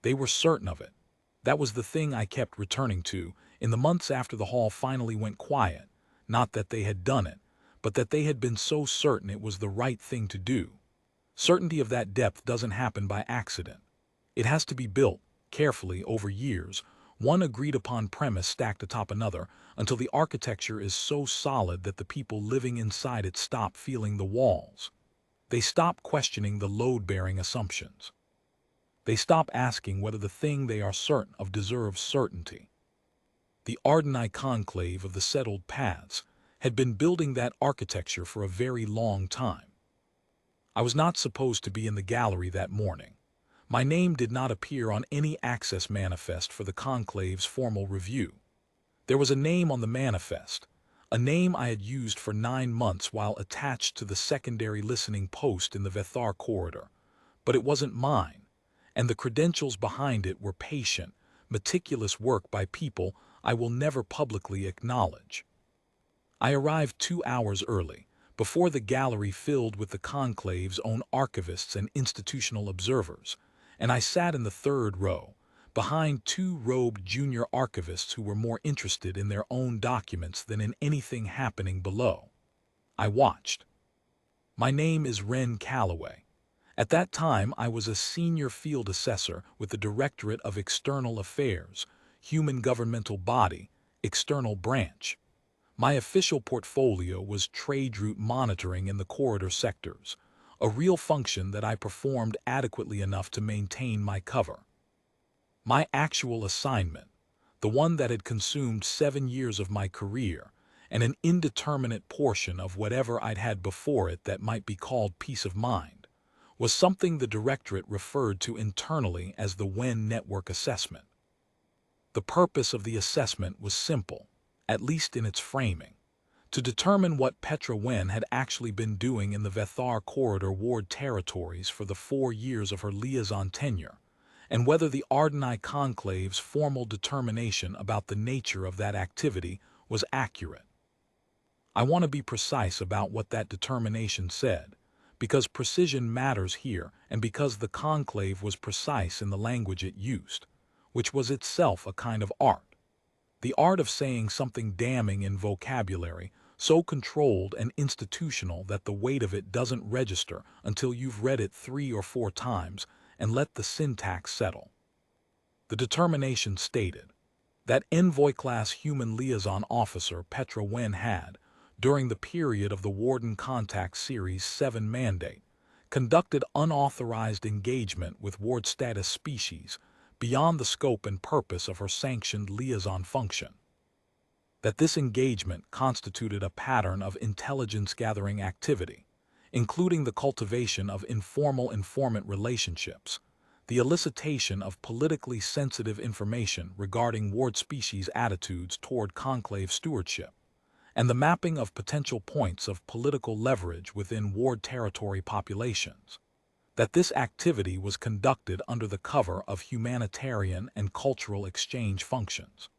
They were certain of it. That was the thing I kept returning to in the months after the hall finally went quiet. Not that they had done it, but that they had been so certain it was the right thing to do. Certainty of that depth doesn't happen by accident. It has to be built, carefully, over years, one agreed-upon premise stacked atop another, until the architecture is so solid that the people living inside it stop feeling the walls. They stop questioning the load-bearing assumptions. They stop asking whether the thing they are certain of deserves certainty. The Ardeni conclave of the settled paths had been building that architecture for a very long time. I was not supposed to be in the gallery that morning. My name did not appear on any access manifest for the conclave's formal review. There was a name on the manifest, a name I had used for 9 months while attached to the secondary listening post in the Vethar corridor, but it wasn't mine, and the credentials behind it were patient, meticulous work by people I will never publicly acknowledge. I arrived 2 hours early, before the gallery filled with the conclave's own archivists and institutional observers, and I sat in the 3rd row, behind 2 robed junior archivists who were more interested in their own documents than in anything happening below. I watched. My name is Ren Calloway. At that time, I was a senior field assessor with the Directorate of External Affairs, Human Governmental Body, External Branch. My official portfolio was trade route monitoring in the corridor sectors, a real function that I performed adequately enough to maintain my cover. My actual assignment, the one that had consumed 7 years of my career, and an indeterminate portion of whatever I'd had before it that might be called peace of mind, was something the Directorate referred to internally as the Wen Network Assessment. The purpose of the assessment was simple, at least in its framing, to determine what Petra Wen had actually been doing in the Vethar Corridor Ward territories for the 4 years of her liaison tenure, and whether the Ardeni Conclave's formal determination about the nature of that activity was accurate. I want to be precise about what that determination said, because precision matters here and because the conclave was precise in the language it used, which was itself a kind of art. The art of saying something damning in vocabulary, so controlled and institutional that the weight of it doesn't register until you've read it 3 or 4 times and let the syntax settle. The determination stated that envoy-class human liaison officer Petra Wen had, during the period of the Warden Contact Series 7 mandate, conducted unauthorized engagement with ward status species beyond the scope and purpose of her sanctioned liaison function. That this engagement constituted a pattern of intelligence-gathering activity, including the cultivation of informal informant relationships, the elicitation of politically sensitive information regarding ward species' attitudes toward conclave stewardship, and the mapping of potential points of political leverage within ward territory populations. That this activity was conducted under the cover of humanitarian and cultural exchange functions,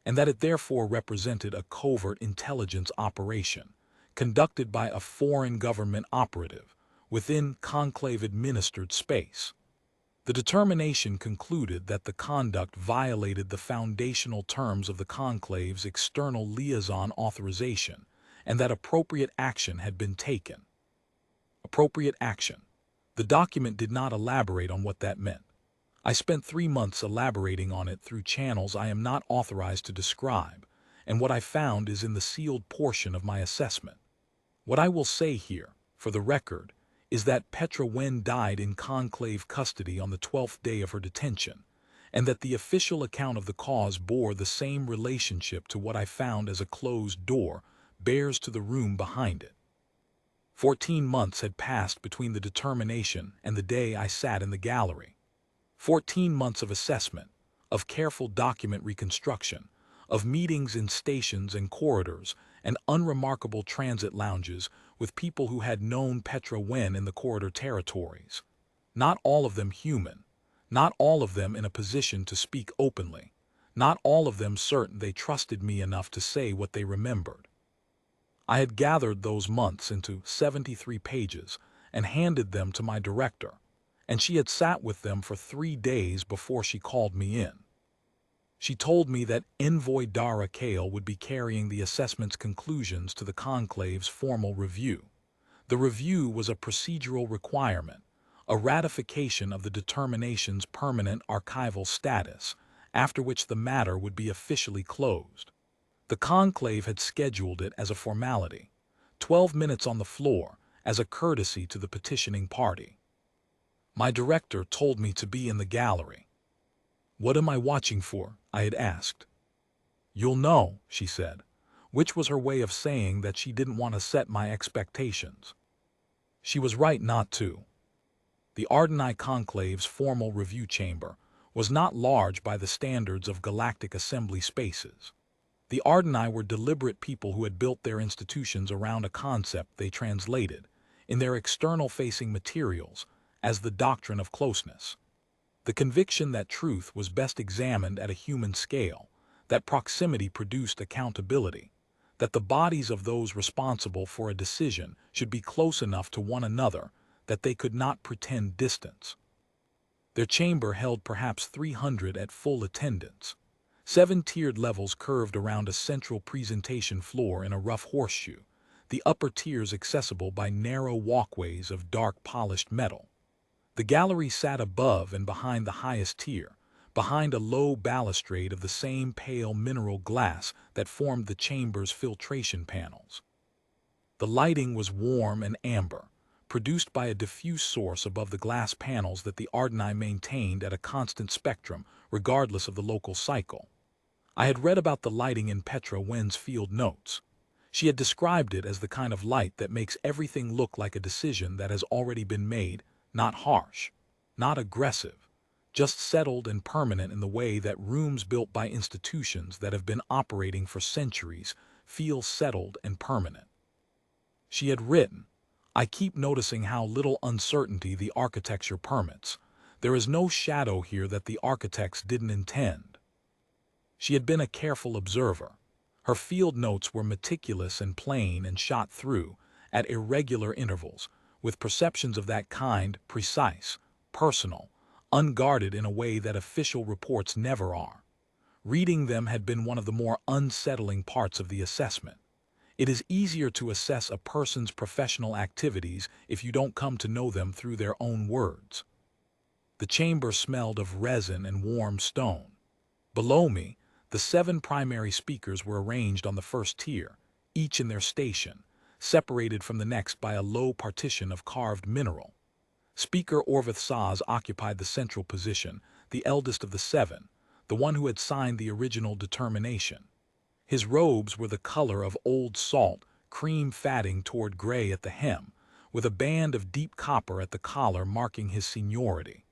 and that it therefore represented a covert intelligence operation conducted by a foreign government operative within conclave-administered space. The determination concluded that the conduct violated the foundational terms of the conclave's external liaison authorization and that appropriate action had been taken. Appropriate action. The document did not elaborate on what that meant. I spent 3 months elaborating on it through channels I am not authorized to describe, and what I found is in the sealed portion of my assessment. What I will say here, for the record, is that Petra Wen died in conclave custody on the 12th day of her detention, and that the official account of the cause bore the same relationship to what I found as a closed door bears to the room behind it. 14 months had passed between the determination and the day I sat in the gallery. 14 months of assessment, of careful document reconstruction, of meetings in stations and corridors, and unremarkable transit lounges with people who had known Petra Wen in the corridor territories. Not all of them human, not all of them in a position to speak openly, not all of them certain they trusted me enough to say what they remembered. I had gathered those months into 73 pages and handed them to my director, and she had sat with them for 3 days before she called me in. She told me that envoy Dara Kale would be carrying the assessment's conclusions to the Conclave's formal review. The review was a procedural requirement, a ratification of the determination's permanent archival status, after which the matter would be officially closed. The Conclave had scheduled it as a formality, 12 minutes on the floor, as a courtesy to the petitioning party. My director told me to be in the gallery. "What am I watching for?" I had asked. "You'll know," she said, which was her way of saying that she didn't want to set my expectations. She was right not to. The Ardeni Conclave's formal review chamber was not large by the standards of galactic assembly spaces. The Ardeni were deliberate people who had built their institutions around a concept they translated, in their external-facing materials, as the doctrine of closeness. The conviction that truth was best examined at a human scale, that proximity produced accountability, that the bodies of those responsible for a decision should be close enough to one another that they could not pretend distance. Their chamber held perhaps 300 at full attendance. 7 tiered levels curved around a central presentation floor in a rough horseshoe, the upper tiers accessible by narrow walkways of dark polished metal. The gallery sat above and behind the highest tier, behind a low balustrade of the same pale mineral glass that formed the chamber's filtration panels. The lighting was warm and amber, produced by a diffuse source above the glass panels that the Ardeni maintained at a constant spectrum, regardless of the local cycle. I had read about the lighting in Petra Wen's field notes. She had described it as the kind of light that makes everything look like a decision that has already been made, not harsh, not aggressive, just settled and permanent in the way that rooms built by institutions that have been operating for centuries feel settled and permanent. She had written, "I keep noticing how little uncertainty the architecture permits. There is no shadow here that the architects didn't intend." She had been a careful observer. Her field notes were meticulous and plain and shot through, at irregular intervals, with perceptions of that kind, precise, personal, unguarded in a way that official reports never are. Reading them had been one of the more unsettling parts of the assessment. It is easier to assess a person's professional activities if you don't come to know them through their own words. The chamber smelled of resin and warm stone. Below me, the 7 primary speakers were arranged on the first tier, each in their station, separated from the next by a low partition of carved mineral. Speaker Orvith Saz occupied the central position, the eldest of the 7, the one who had signed the original determination. His robes were the color of old salt, cream fatting toward gray at the hem, with a band of deep copper at the collar marking his seniority.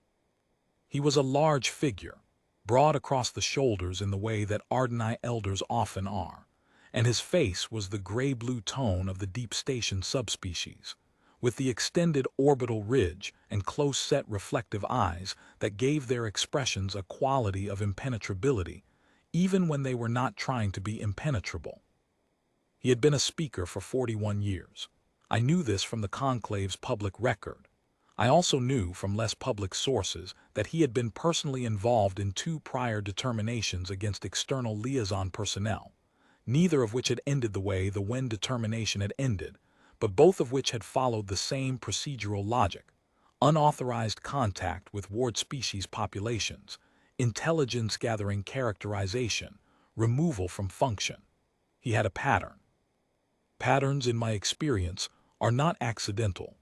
He was a large figure, broad across the shoulders in the way that Ardeni elders often are, and his face was the gray-blue tone of the deep station subspecies, with the extended orbital ridge and close-set reflective eyes that gave their expressions a quality of impenetrability, even when they were not trying to be impenetrable. He had been a speaker for 41 years. I knew this from the Conclave's public record. I also knew from less public sources that he had been personally involved in 2 prior determinations against external liaison personnel, neither of which had ended the way the Wen determination had ended, but both of which had followed the same procedural logic: unauthorized contact with ward species populations, intelligence gathering characterization, removal from function. He had a pattern. Patterns, in my experience, are not accidental.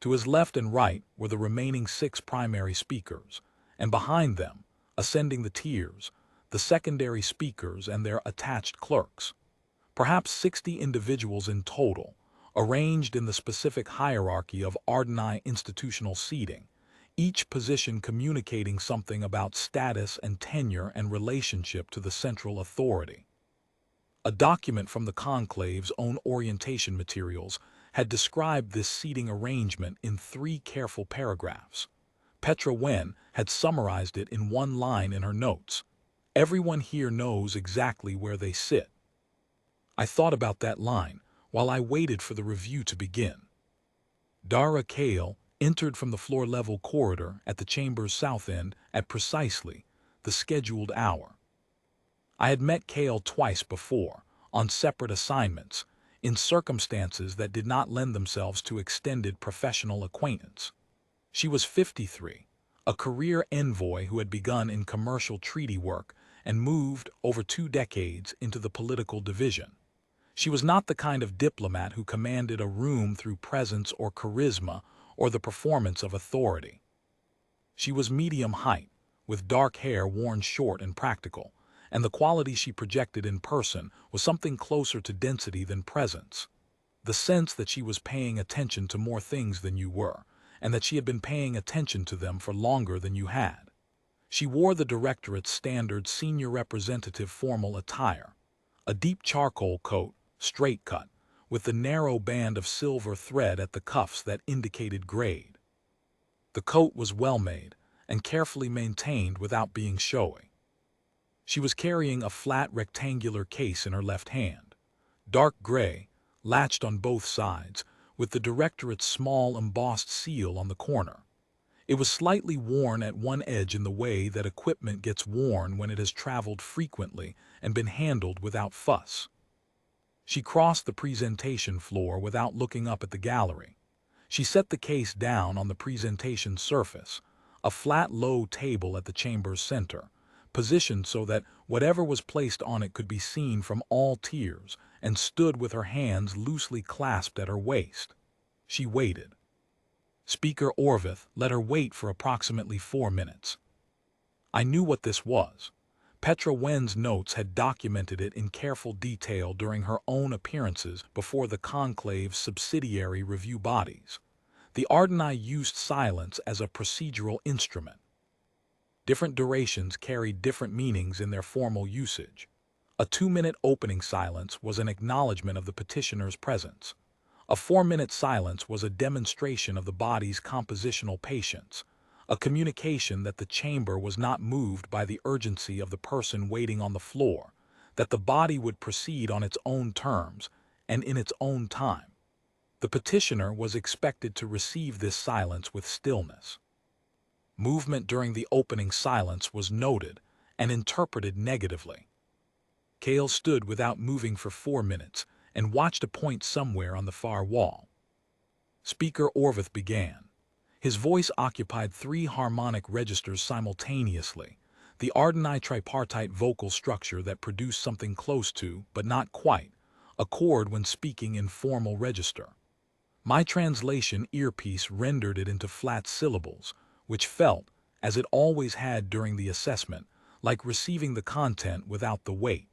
To his left and right were the remaining 6 primary speakers, and behind them, ascending the tiers, the secondary speakers and their attached clerks. Perhaps 60 individuals in total, arranged in the specific hierarchy of Ardeni institutional seating, each position communicating something about status and tenure and relationship to the central authority. A document from the Conclave's own orientation materials had described this seating arrangement in 3 careful paragraphs. Petra Wen had summarized it in 1 line in her notes. "Everyone here knows exactly where they sit." I thought about that line while I waited for the review to begin. Dara Kale, entered from the floor-level corridor at the chamber's south end at precisely the scheduled hour. I had met Cale twice before, on separate assignments, in circumstances that did not lend themselves to extended professional acquaintance. She was 53, a career envoy who had begun in commercial treaty work and moved over 2 decades into the political division. She was not the kind of diplomat who commanded a room through presence or charisma or the performance of authority. She was medium height, with dark hair worn short and practical, and the quality she projected in person was something closer to density than presence. The sense that she was paying attention to more things than you were, and that she had been paying attention to them for longer than you had. She wore the directorate's standard senior representative formal attire, a deep charcoal coat, straight cut, with the narrow band of silver thread at the cuffs that indicated grade. The coat was well made and carefully maintained without being showy. She was carrying a flat rectangular case in her left hand, dark gray, latched on both sides, with the directorate's small embossed seal on the corner. It was slightly worn at one edge in the way that equipment gets worn when it has traveled frequently and been handled without fuss. She crossed the presentation floor without looking up at the gallery. She set the case down on the presentation surface, a flat low table at the chamber's center, positioned so that whatever was placed on it could be seen from all tiers, and stood with her hands loosely clasped at her waist. She waited. Speaker Orvith let her wait for approximately 4 minutes. I knew what this was. Petra Wen's notes had documented it in careful detail during her own appearances before the Conclave's subsidiary review bodies. The Ardeni used silence as a procedural instrument. Different durations carried different meanings in their formal usage. A 2-minute opening silence was an acknowledgement of the petitioner's presence. A 4-minute silence was a demonstration of the body's compositional patience, a communication that the chamber was not moved by the urgency of the person waiting on the floor, that the body would proceed on its own terms and in its own time. The petitioner was expected to receive this silence with stillness. Movement during the opening silence was noted and interpreted negatively. Cale stood without moving for 4 minutes and watched a point somewhere on the far wall. Speaker Orvith began. His voice occupied 3 harmonic registers simultaneously, the Ardeni tripartite vocal structure that produced something close to, but not quite, a chord when speaking in formal register. My translation earpiece rendered it into flat syllables, which felt, as it always had during the assessment, like receiving the content without the weight.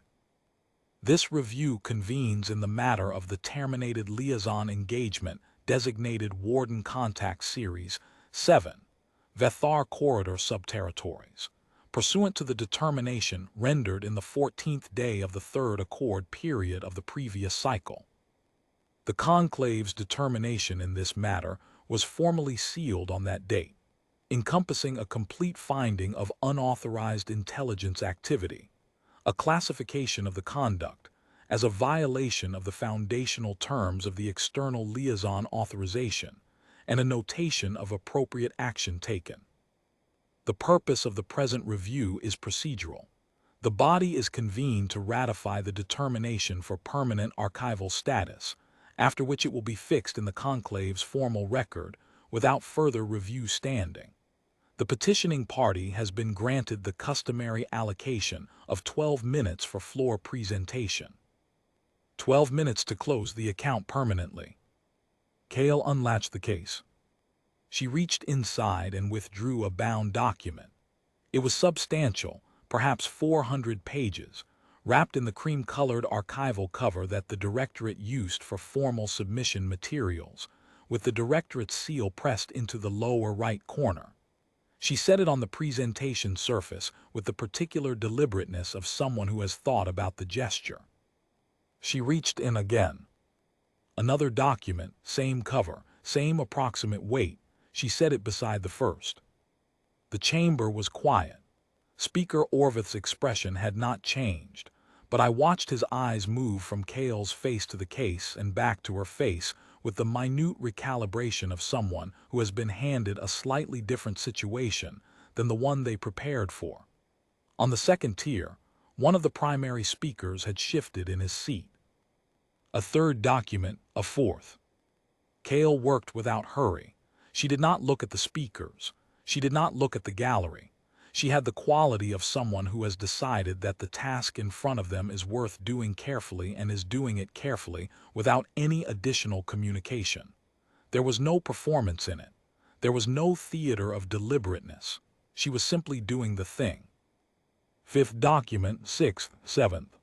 This review convenes in the matter of the terminated liaison engagement designated Warden Contact Series 7, Vethar Corridor Subterritories, pursuant to the determination rendered in the 14th day of the 3rd accord period of the previous cycle. The Conclave's determination in this matter was formally sealed on that date, encompassing a complete finding of unauthorized intelligence activity, a classification of the conduct as a violation of the foundational terms of the external liaison authorization, and a notation of appropriate action taken. The purpose of the present review is procedural. The body is convened to ratify the determination for permanent archival status, after which it will be fixed in the Conclave's formal record without further review standing. The petitioning party has been granted the customary allocation of 12 minutes for floor presentation. 12 minutes to close the account permanently. Cale unlatched the case. She reached inside and withdrew a bound document. It was substantial, perhaps 400 pages, wrapped in the cream-colored archival cover that the Directorate used for formal submission materials, with the Directorate's seal pressed into the lower right corner. She set it on the presentation surface with the particular deliberateness of someone who has thought about the gesture. She reached in again. Another document, same cover, same approximate weight. She set it beside the first. The chamber was quiet. Speaker Orvith's expression had not changed, but I watched his eyes move from Cale's face to the case and back to her face with the minute recalibration of someone who has been handed a slightly different situation than the one they prepared for. On the second tier, one of the primary speakers had shifted in his seat. A third document, a fourth. Kale worked without hurry. She did not look at the speakers. She did not look at the gallery. She had the quality of someone who has decided that the task in front of them is worth doing carefully and is doing it carefully without any additional communication. There was no performance in it. There was no theater of deliberateness. She was simply doing the thing. Fifth document, sixth, seventh.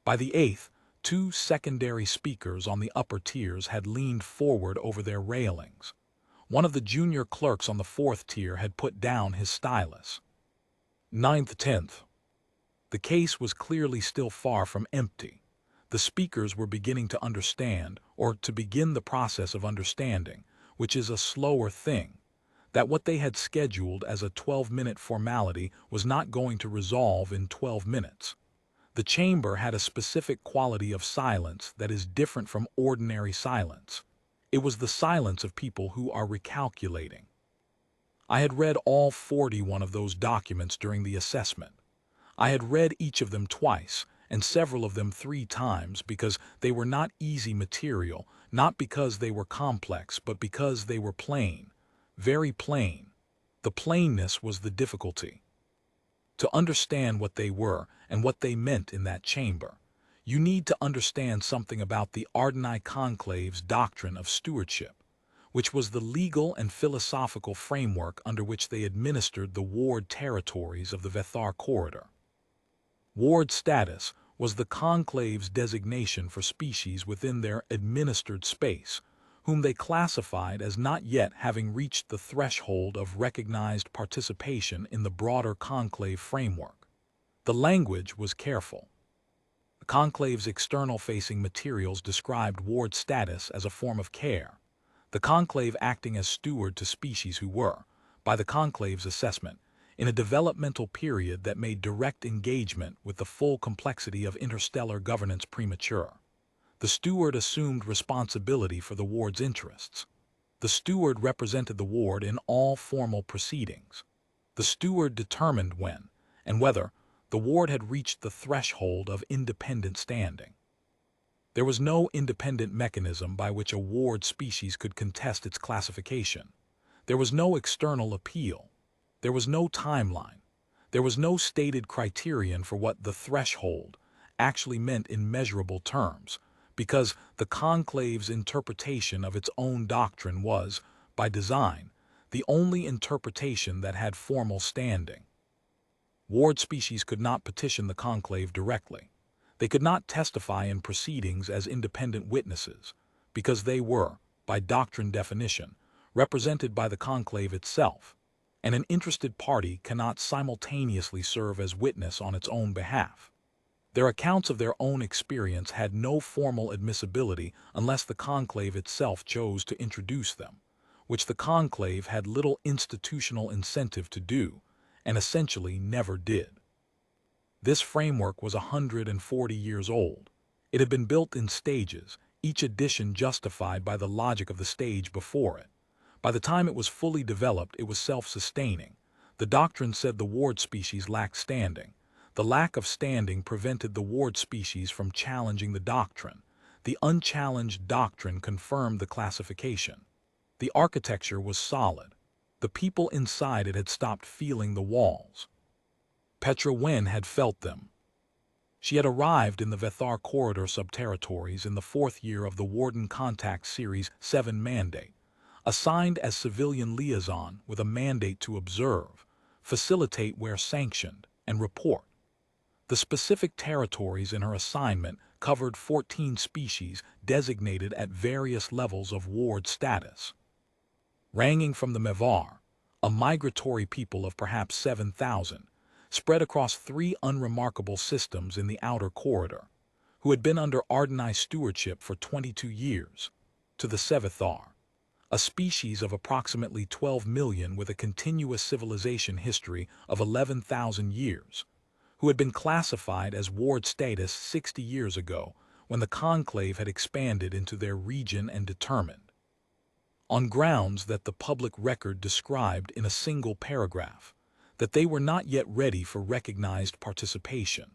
By the eighth, two secondary speakers on the upper tiers had leaned forward over their railings. One of the junior clerks on the fourth tier had put down his stylus. Ninth, tenth. The case was clearly still far from empty. The speakers were beginning to understand, or to begin the process of understanding, which is a slower thing, that what they had scheduled as a 12-minute formality was not going to resolve in 12 minutes. The chamber had a specific quality of silence that is different from ordinary silence. It was the silence of people who are recalculating. I had read all 41 of those documents during the assessment. I had read each of them twice, and several of them 3 times, because they were not easy material, not because they were complex, but because they were plain, very plain. The plainness was the difficulty. To understand what they were and what they meant in that chamber, you need to understand something about the Ardeni Conclave's doctrine of stewardship, which was the legal and philosophical framework under which they administered the ward territories of the Vethar corridor. Ward status was the Conclave's designation for species within their administered space, whom they classified as not yet having reached the threshold of recognized participation in the broader Conclave framework. The language was careful. The Conclave's external-facing materials described ward status as a form of care, the Conclave acting as steward to species who were, by the Conclave's assessment, in a developmental period that made direct engagement with the full complexity of interstellar governance premature. The steward assumed responsibility for the ward's interests. The steward represented the ward in all formal proceedings. The steward determined when, and whether, the ward had reached the threshold of independent standing. There was no independent mechanism by which a ward species could contest its classification. There was no external appeal. There was no timeline. There was no stated criterion for what the threshold actually meant in measurable terms, because the Conclave's interpretation of its own doctrine was, by design, the only interpretation that had formal standing. Ward species could not petition the Conclave directly. They could not testify in proceedings as independent witnesses, because they were, by doctrine definition, represented by the Conclave itself, and an interested party cannot simultaneously serve as witness on its own behalf. Their accounts of their own experience had no formal admissibility unless the Conclave itself chose to introduce them, which the Conclave had little institutional incentive to do, and essentially never did. This framework was 140 years old. It had been built in stages, each edition justified by the logic of the stage before it. By the time it was fully developed, it was self-sustaining. The doctrine said the ward species lacked standing. The lack of standing prevented the ward species from challenging the doctrine. The unchallenged doctrine confirmed the classification. The architecture was solid. The people inside it had stopped feeling the walls. Petra Wen had felt them. She had arrived in the Vethar corridor subterritories in the 4th year of the Warden Contact Series 7 mandate, assigned as civilian liaison with a mandate to observe, facilitate where sanctioned, and report. The specific territories in her assignment covered 14 species designated at various levels of ward status. Ranging from the Mevar, a migratory people of perhaps 7,000, spread across 3 unremarkable systems in the outer corridor, who had been under Ardeni stewardship for 22 years, to the Sevethar, a species of approximately 12 million with a continuous civilization history of 11,000 years, who had been classified as ward status 60 years ago when the conclave had expanded into their region and determined, on grounds that the public record described in a single paragraph, that they were not yet ready for recognized participation.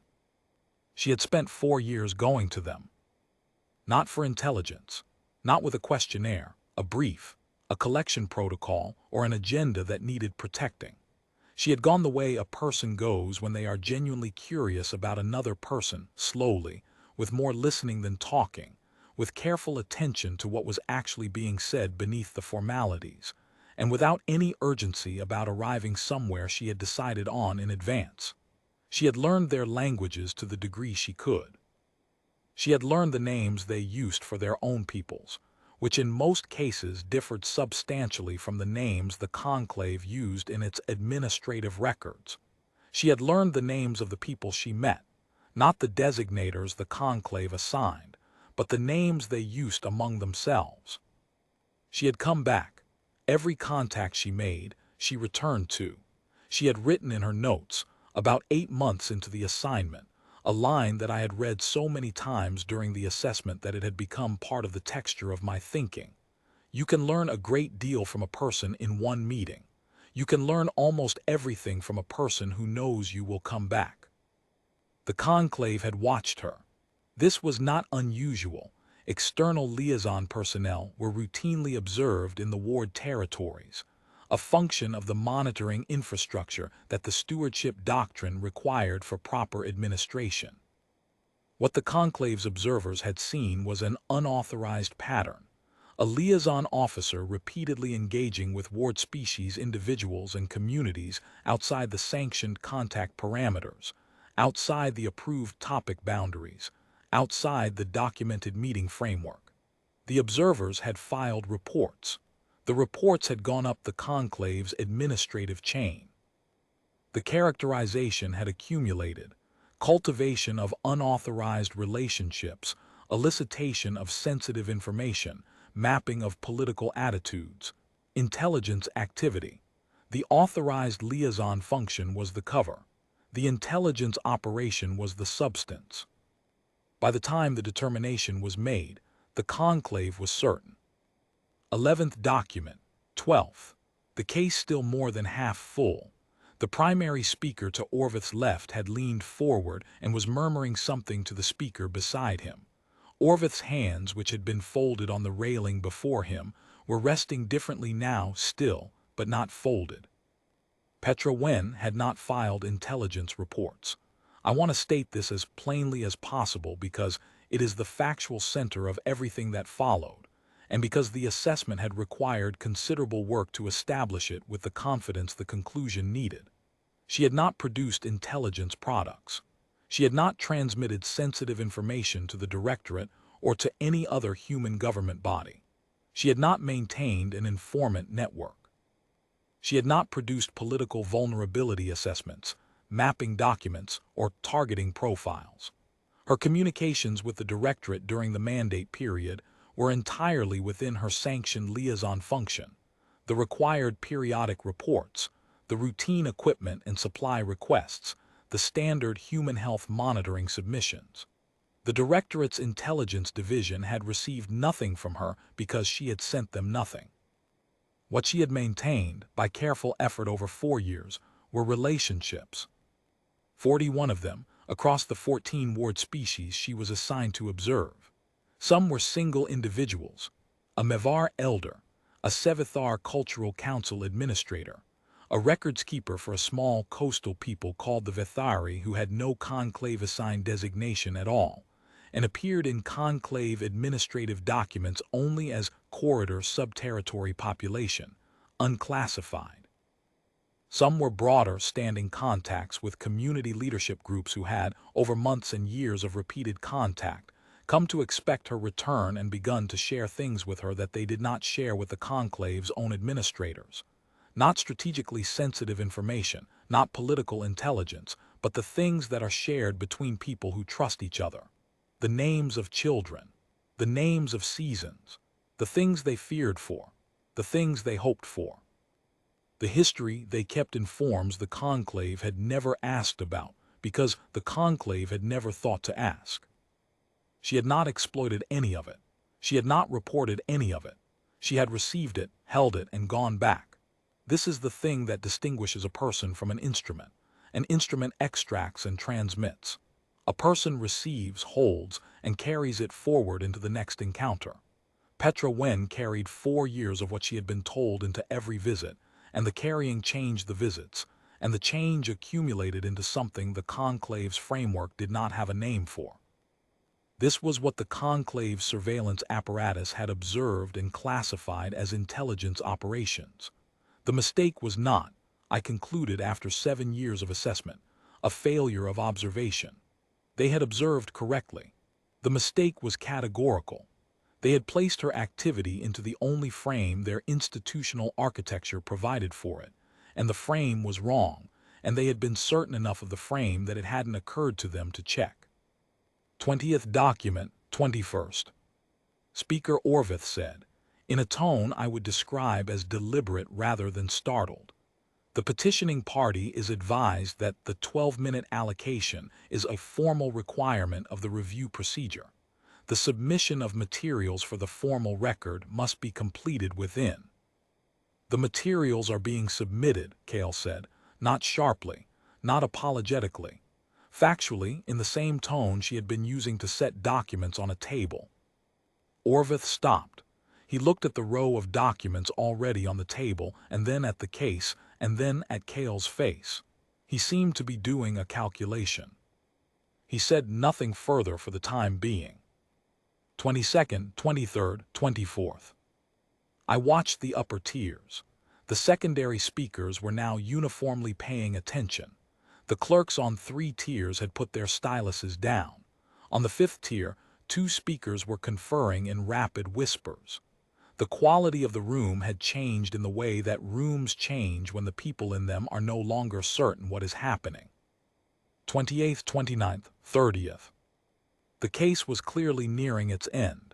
She had spent 4 years going to them, not for intelligence, not with a questionnaire, a brief, a collection protocol, or an agenda that needed protecting. She had gone the way a person goes when they are genuinely curious about another person, slowly, with more listening than talking, with careful attention to what was actually being said beneath the formalities, and without any urgency about arriving somewhere she had decided on in advance. She had learned their languages to the degree she could. She had learned the names they used for their own peoples, which in most cases differed substantially from the names the conclave used in its administrative records. She had learned the names of the people she met, not the designators the conclave assigned, but the names they used among themselves. She had come back. Every contact she made, she returned to. She had written in her notes, about 8 months into the assignment, a line that I had read so many times during the assessment that it had become part of the texture of my thinking. You can learn a great deal from a person in one meeting. You can learn almost everything from a person who knows you will come back. The conclave had watched her. This was not unusual. External liaison personnel were routinely observed in the ward territories, a function of the monitoring infrastructure that the stewardship doctrine required for proper administration. What the conclave's observers had seen was an unauthorized pattern, a liaison officer repeatedly engaging with ward species individuals and communities outside the sanctioned contact parameters, outside the approved topic boundaries, outside the documented meeting framework. The observers had filed reports. The reports had gone up the conclave's administrative chain. The characterization had accumulated, cultivation of unauthorized relationships, elicitation of sensitive information, mapping of political attitudes, intelligence activity. The authorized liaison function was the cover. The intelligence operation was the substance. By the time the determination was made, the conclave was certain. 11th document, 12th. The case still more than half full. The primary speaker to Orvith's left had leaned forward and was murmuring something to the speaker beside him. Orvith's hands, which had been folded on the railing before him, were resting differently now, still, but not folded. Petra Wen had not filed intelligence reports. I want to state this as plainly as possible because it is the factual center of everything that followed, and because the assessment had required considerable work to establish it with the confidence the conclusion needed. She had not produced intelligence products. She had not transmitted sensitive information to the Directorate or to any other human government body. She had not maintained an informant network. She had not produced political vulnerability assessments, mapping documents, or targeting profiles. Her communications with the Directorate during the mandate period were entirely within her sanctioned liaison function, the required periodic reports, the routine equipment and supply requests, the standard human health monitoring submissions. The Directorate's intelligence division had received nothing from her because she had sent them nothing. What she had maintained, by careful effort over 4 years, were relationships. 41 of them, across the 14 ward species she was assigned to observe. Some were single individuals, a Mevar elder, a Sevithar Cultural Council administrator, a records keeper for a small coastal people called the Vethari who had no conclave-assigned designation at all, and appeared in conclave administrative documents only as corridor subterritory population, unclassified. Some were broader standing contacts with community leadership groups who had, over months and years of repeated contact, come to expect her return and begun to share things with her that they did not share with the conclave's own administrators. Not strategically sensitive information, not political intelligence, but the things that are shared between people who trust each other. The names of children, the names of seasons, the things they feared for, the things they hoped for. The history they kept informs the conclave had never asked about, because the conclave had never thought to ask. She had not exploited any of it. She had not reported any of it. She had received it, held it, and gone back. This is the thing that distinguishes a person from an instrument. An instrument extracts and transmits. A person receives, holds, and carries it forward into the next encounter. Petra Wen carried 4 years of what she had been told into every visit, and the carrying changed the visits, and the change accumulated into something the Conclave's framework did not have a name for. This was what the Conclave's surveillance apparatus had observed and classified as intelligence operations. The mistake was not, I concluded after 7 years of assessment, a failure of observation. They had observed correctly. The mistake was categorical. They had placed her activity into the only frame their institutional architecture provided for it, and the frame was wrong, and they had been certain enough of the frame that it hadn't occurred to them to check. 20th document, 21st. Speaker Orvith said, in a tone I would describe as deliberate rather than startled. The petitioning party is advised that the 12-minute allocation is a formal requirement of the review procedure. The submission of materials for the formal record must be completed within. The materials are being submitted, Kale said, not sharply, not apologetically. Factually, in the same tone she had been using to set documents on a table. Orvith stopped. He looked at the row of documents already on the table, and then at the case, and then at Kale's face. He seemed to be doing a calculation. He said nothing further for the time being. 22nd, 23rd, 24th. I watched the upper tiers. The secondary speakers were now uniformly paying attention. The clerks on 3 tiers had put their styluses down. On the 5th tier, 2 speakers were conferring in rapid whispers. The quality of the room had changed in the way that rooms change when the people in them are no longer certain what is happening. 28th, 29th, 30th. The case was clearly nearing its end.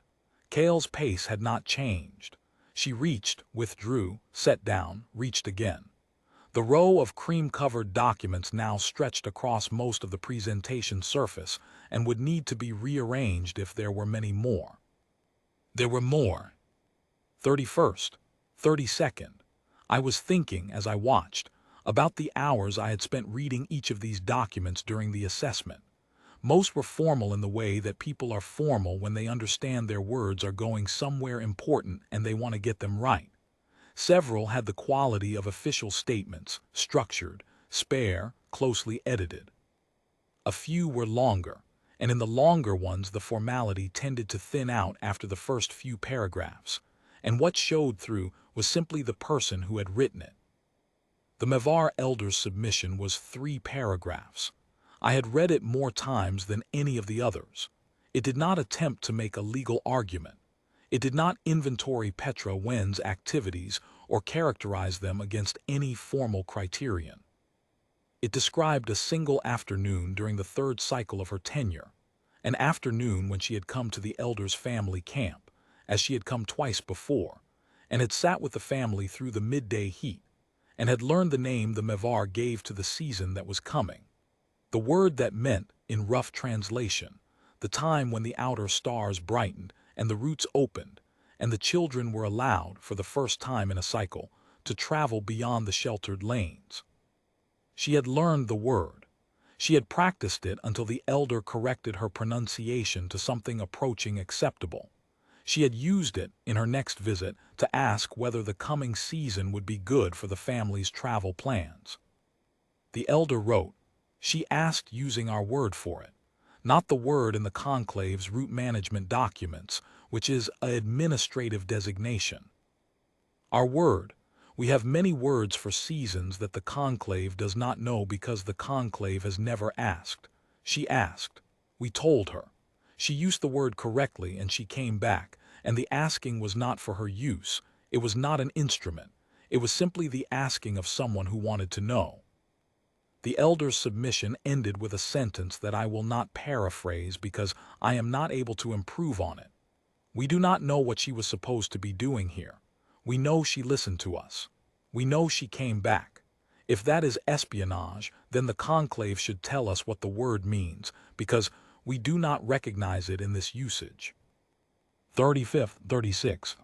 Kale's pace had not changed. She reached, withdrew, set down, reached again. The row of cream-covered documents now stretched across most of the presentation surface and would need to be rearranged if there were many more. There were more. 31st, 32nd. I was thinking, as I watched, about the hours I had spent reading each of these documents during the assessment. Most were formal in the way that people are formal when they understand their words are going somewhere important and they want to get them right. Several had the quality of official statements, structured, spare, closely edited. A few were longer, and in the longer ones the formality tended to thin out after the first few paragraphs, and what showed through was simply the person who had written it. The Mevar elder's submission was 3 paragraphs. I had read it more times than any of the others. It did not attempt to make a legal argument. It did not inventory Petra Wen's activities or characterize them against any formal criterion. It described a single afternoon during the 3rd cycle of her tenure, an afternoon when she had come to the elder's family camp, as she had come twice before, and had sat with the family through the midday heat, and had learned the name the Mevar gave to the season that was coming. The word that meant, in rough translation, the time when the outer stars brightened and the roots opened, and the children were allowed, for the first time in a cycle, to travel beyond the sheltered lanes. She had learned the word. She had practiced it until the elder corrected her pronunciation to something approaching acceptable. She had used it, in her next visit, to ask whether the coming season would be good for the family's travel plans. The elder wrote, she asked using our word for it, not the word in the Conclave's route management documents, which is an administrative designation. Our word. We have many words for seasons that the Conclave does not know because the Conclave has never asked. She asked. We told her. She used the word correctly and she came back, and the asking was not for her use. It was not an instrument. It was simply the asking of someone who wanted to know. The elder's submission ended with a sentence that I will not paraphrase because I am not able to improve on it. We do not know what she was supposed to be doing here. We know she listened to us. We know she came back. If that is espionage, then the Conclave should tell us what the word means, because We do not recognize it in this usage. 35th, 36th.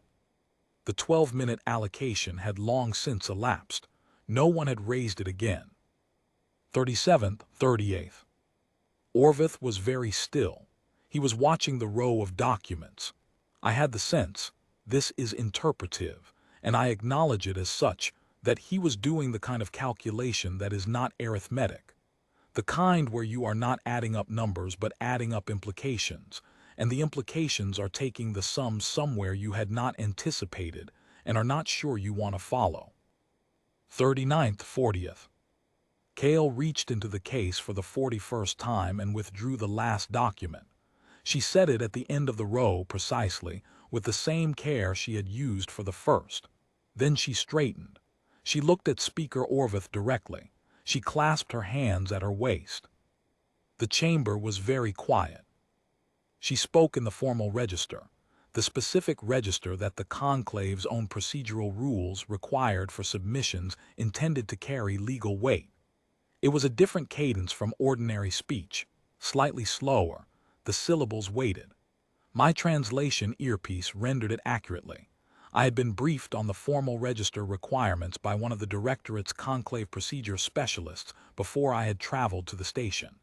The 12-minute allocation had long since elapsed. No one had raised it again. 37th, 38th. Orvith was very still. He was watching the row of documents. I had the sense, this is interpretive, and I acknowledge it as such, that he was doing the kind of calculation that is not arithmetic. The kind where you are not adding up numbers but adding up implications, and the implications are taking the sum somewhere you had not anticipated and are not sure you want to follow. 39th, 40th. Cale reached into the case for the 41st time and withdrew the last document. She set it at the end of the row precisely, with the same care she had used for the first. Then she straightened. She looked at Speaker Orvith directly. She clasped her hands at her waist. The chamber was very quiet. She spoke in the formal register, the specific register that the Conclave's own procedural rules required for submissions intended to carry legal weight. It was a different cadence from ordinary speech, slightly slower, the syllables weighted. My translation earpiece rendered it accurately. I had been briefed on the formal register requirements by one of the Directorate's Conclave procedure specialists before I had traveled to the station.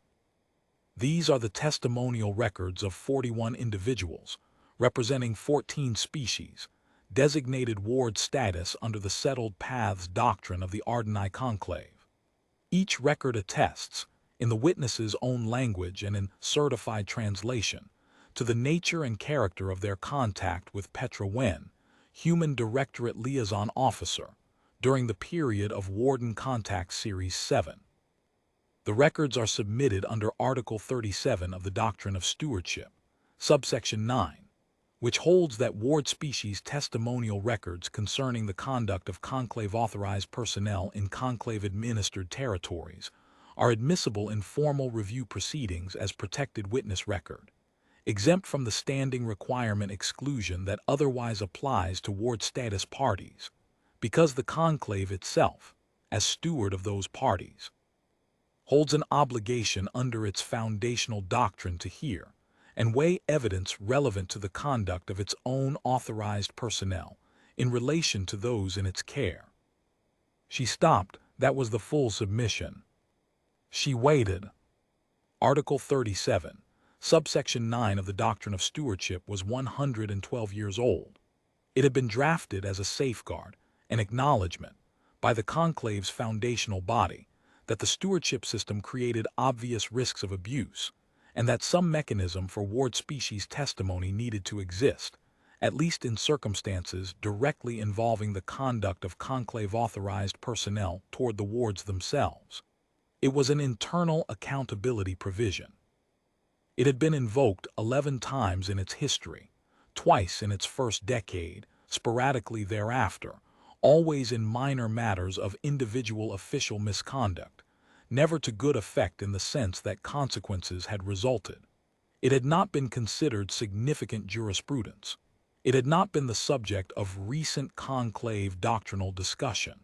These are the testimonial records of 41 individuals, representing 14 species, designated ward status under the settled paths doctrine of the Ardeni Conclave. Each record attests, in the witness's own language and in certified translation, to the nature and character of their contact with Petra Wen, Human Directorate Liaison Officer, during the period of Warden Contact Series 7. The records are submitted under Article 37 of the Doctrine of Stewardship, subsection 9, which holds that ward species testimonial records concerning the conduct of Conclave-authorized personnel in Conclave-administered territories are admissible in formal review proceedings as protected witness record, exempt from the standing requirement exclusion that otherwise applies to ward status parties, because the Conclave itself, as steward of those parties, holds an obligation under its foundational doctrine to hear and weigh evidence relevant to the conduct of its own authorized personnel in relation to those in its care. She stopped. That was the full submission. She waited. Article 37, subsection 9 of the Doctrine of Stewardship was 112 years old. It had been drafted as a safeguard, an acknowledgement, by the Conclave's foundational body, that the stewardship system created obvious risks of abuse, and that some mechanism for ward species testimony needed to exist, at least in circumstances directly involving the conduct of Conclave-authorized personnel toward the wards themselves. It was an internal accountability provision. It had been invoked 11 times in its history, twice in its first decade, sporadically thereafter, always in minor matters of individual official misconduct, never to good effect in the sense that consequences had resulted. It had not been considered significant jurisprudence. It had not been the subject of recent conclave doctrinal discussion.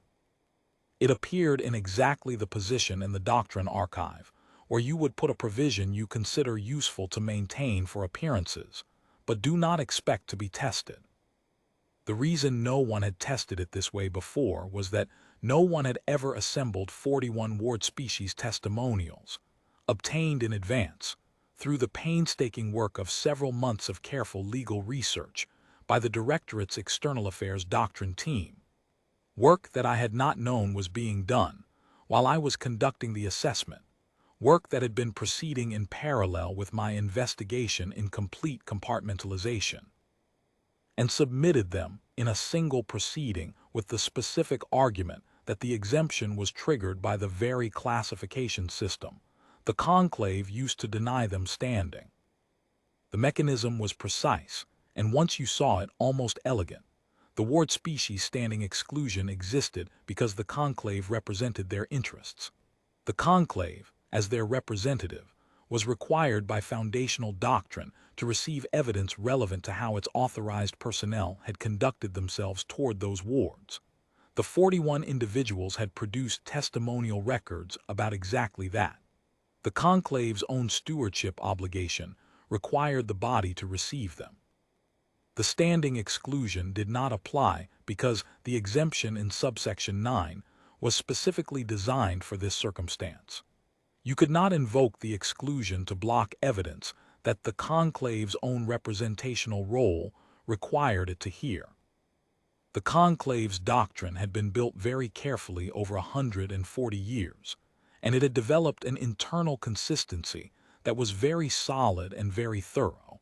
It appeared in exactly the position in the doctrine archive, where you would put a provision you consider useful to maintain for appearances, but do not expect to be tested. The reason no one had tested it this way before was that no one had ever assembled 41 ward species testimonials, obtained in advance, through the painstaking work of several months of careful legal research by the Directorate's External Affairs Doctrine team. Work that I had not known was being done while I was conducting the assessment, work that had been proceeding in parallel with my investigation in complete compartmentalization, and submitted them in a single proceeding with the specific argument that the exemption was triggered by the very classification system the conclave used to deny them standing. The mechanism was precise, and once you saw it, almost elegant. The ward species standing exclusion existed because the conclave represented their interests. The conclave, as their representative, was required by foundational doctrine to receive evidence relevant to how its authorized personnel had conducted themselves toward those wards. The 41 individuals had produced testimonial records about exactly that. The conclave's own stewardship obligation required the body to receive them. The standing exclusion did not apply because the exemption in subsection 9 was specifically designed for this circumstance. You could not invoke the exclusion to block evidence that the conclave's own representational role required it to hear. The conclave's doctrine had been built very carefully over 140 years, and it had developed an internal consistency that was very solid and very thorough.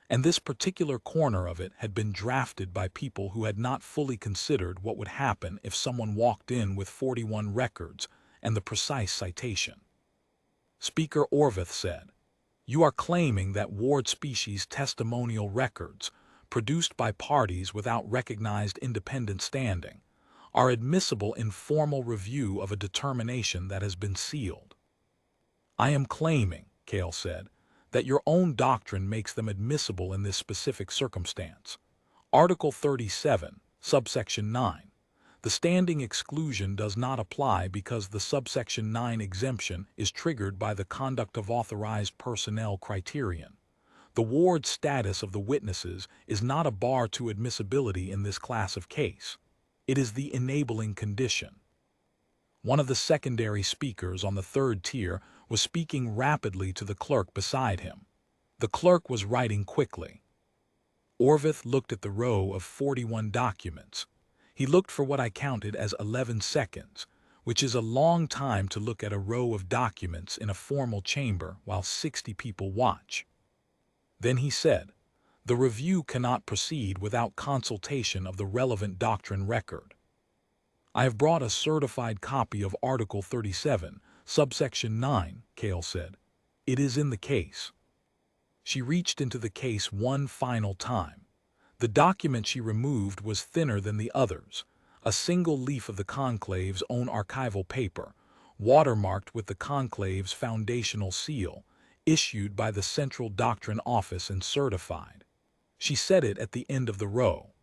And this particular corner of it had been drafted by people who had not fully considered what would happen if someone walked in with 41 records and the precise citation. Speaker Orvith said, "You are claiming that Ward species testimonial records, produced by parties without recognized independent standing, are admissible in formal review of a determination that has been sealed." "I am claiming," Cale said, "that your own doctrine makes them admissible in this specific circumstance. Article 37, subsection 9. The standing exclusion does not apply because the subsection 9 exemption is triggered by the conduct of authorized personnel criterion. The Ward status of the witnesses is not a bar to admissibility in this class of case. It is the enabling condition." One of the secondary speakers on the third tier was speaking rapidly to the clerk beside him. The clerk was writing quickly. Orvith looked at the row of 41 documents. He looked for what I counted as 11 seconds, which is a long time to look at a row of documents in a formal chamber while 60 people watch. Then he said, "The review cannot proceed without consultation of the relevant doctrine record. I have brought a certified copy of Article 37, subsection 9, Cale said. "It is in the case." She reached into the case one final time. The document she removed was thinner than the others, a single leaf of the conclave's own archival paper, watermarked with the conclave's foundational seal, issued by the Central Doctrine Office and certified. She set it at the end of the row.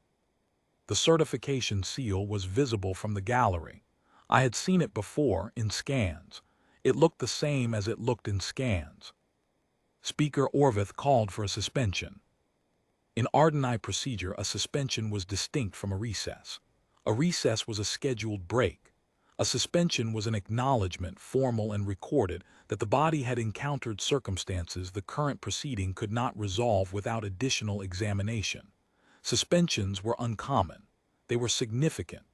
The certification seal was visible from the gallery. I had seen it before in scans. It looked the same as it looked in scans. Speaker Orvith called for a suspension. In Ardeni procedure, a suspension was distinct from a recess. A recess was a scheduled break. A suspension was an acknowledgement, formal and recorded, that the body had encountered circumstances the current proceeding could not resolve without additional examination. Suspensions were uncommon. They were significant.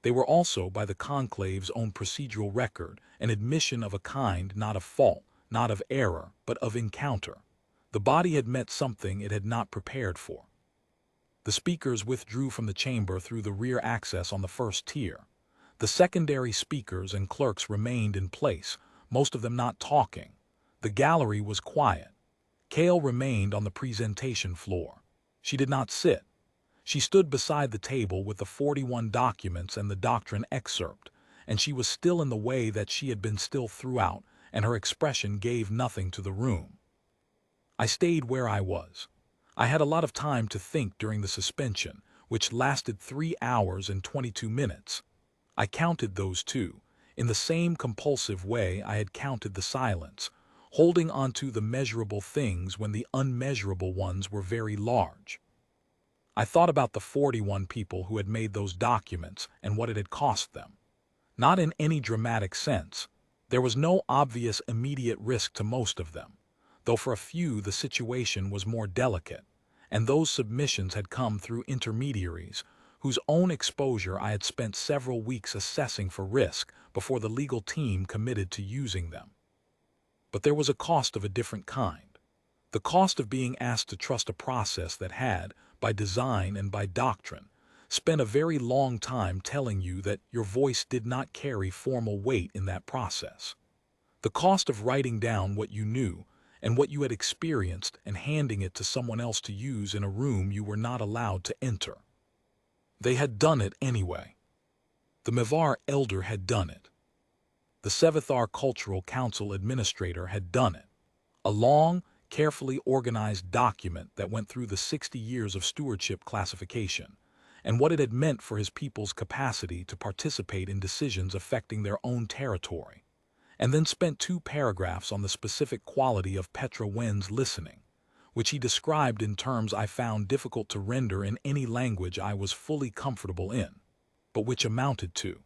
They were also, by the conclave's own procedural record, an admission of a kind not of fault, not of error, but of encounter. The body had met something it had not prepared for. The speakers withdrew from the chamber through the rear access on the first tier. The secondary speakers and clerks remained in place, most of them not talking. The gallery was quiet. Cale remained on the presentation floor. She did not sit. She stood beside the table with the 41 documents and the doctrine excerpt, and she was still in the way that she had been still throughout, and her expression gave nothing to the room. I stayed where I was. I had a lot of time to think during the suspension, which lasted 3 hours and 22 minutes. I counted those too, in the same compulsive way I had counted the silence, holding onto the measurable things when the unmeasurable ones were very large. I thought about the 41 people who had made those documents and what it had cost them. Not in any dramatic sense. There was no obvious immediate risk to most of them, though for a few the situation was more delicate, and those submissions had come through intermediaries whose own exposure I had spent several weeks assessing for risk before the legal team committed to using them. But there was a cost of a different kind. The cost of being asked to trust a process that had, by design and by doctrine, spent a very long time telling you that your voice did not carry formal weight in that process. The cost of writing down what you knew and what you had experienced and handing it to someone else to use in a room you were not allowed to enter. They had done it anyway. The Mevar elder had done it. The Sevithar Cultural Council administrator had done it. A long, carefully organized document that went through the 60 years of stewardship classification and what it had meant for his people's capacity to participate in decisions affecting their own territory, and then spent 2 paragraphs on the specific quality of Petra Wen's listening, which he described in terms I found difficult to render in any language I was fully comfortable in, but which amounted to: